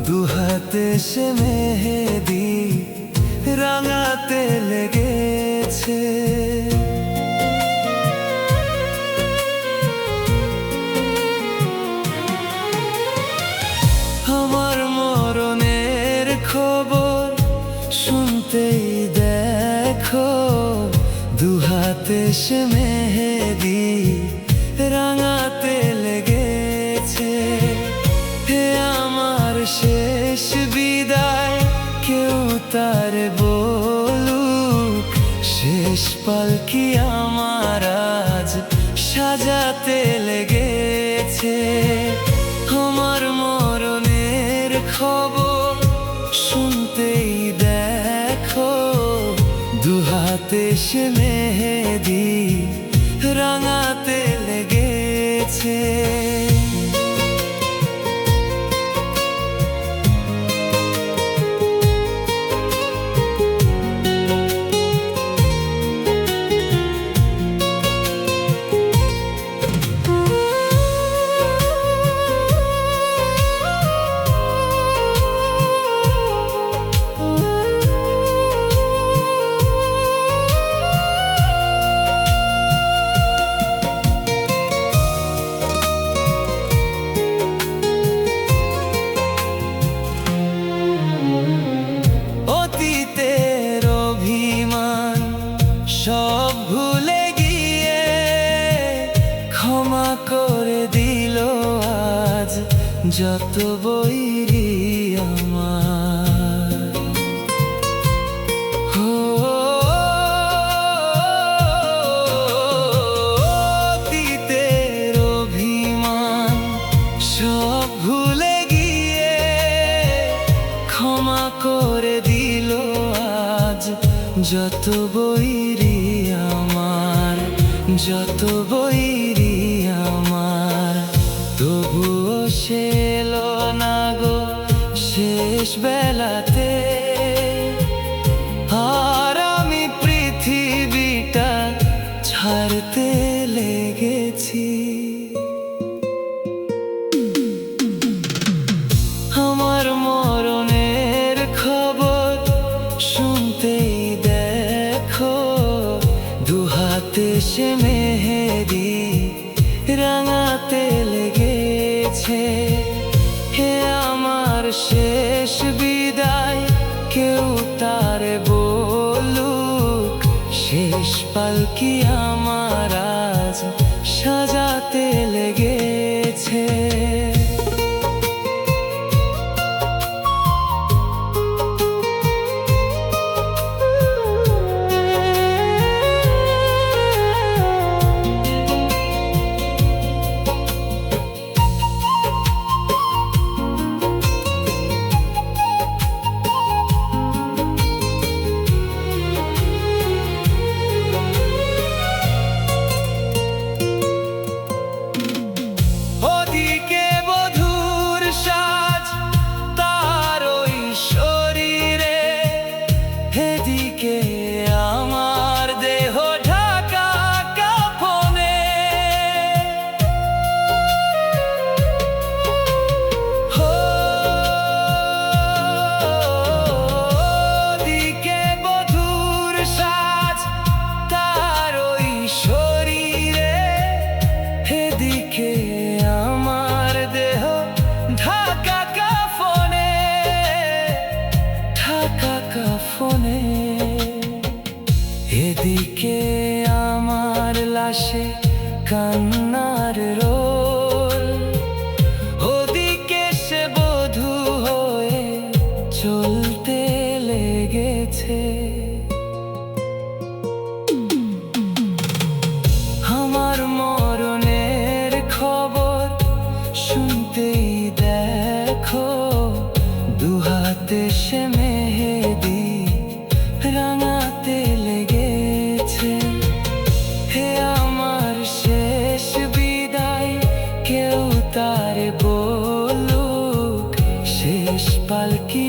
দুহাতে সে মেহেদি রাঙাতে লেগেছে। আমার মরণের খবর শুনতেই দেখো, দুহাতে সে মেহেদি রাঙাতে লেগেছে। হে আমার শেষ বিদায়, কেউ তার বলুক, শেষ পালকি আমার আজ সাজাতে লেগেছে। আমার মরণের খবর শুনতেই দেখো, দুহাতে সে মেহেদি রাঙাতে লেগেছে। সব ভুলে গিয়ে ক্ষমা করে দিল আজ যত বৈরি আমার। অতীতের অভিমান সব ভুলে গিয়ে ক্ষমা করে দিল আজ যত বৈরি আমার, যত বৈরি আমার। তবুও সে এলো না গো শেষ বেলাতে, আর আমি পৃথিবীটা ছাড়তে লেগেছি। আমার মরণের খবর শুনতেই দেখো, দুহাতে সে মেহেদি রাঙাতে লেগেছে। হে আমার শেষ বিদায়, কেউ তার বলুক, শেষ পালকি আমার আজ সাজাতে লেগেছে। এদিকে আমার দেহ ঢাকা কাফনে, ওদিকে বধূর সাজ তার ওই শরীরে, এদিকে আমার দেহ ঢাকা কাফনে, ঢাকা কাফনে। এদিকে আমার লাশে কান্নার রোল, ওদিকে সে বধূ হয়ে চলতে লেগেছে। আমার মরণের খবর শুনতেই দেখো, দুহাতে সে মেহেদি রাঙাতে লেগেছে। হে আমার শেষ বিদায়, কেউ তার বলুক, শেষ পালকি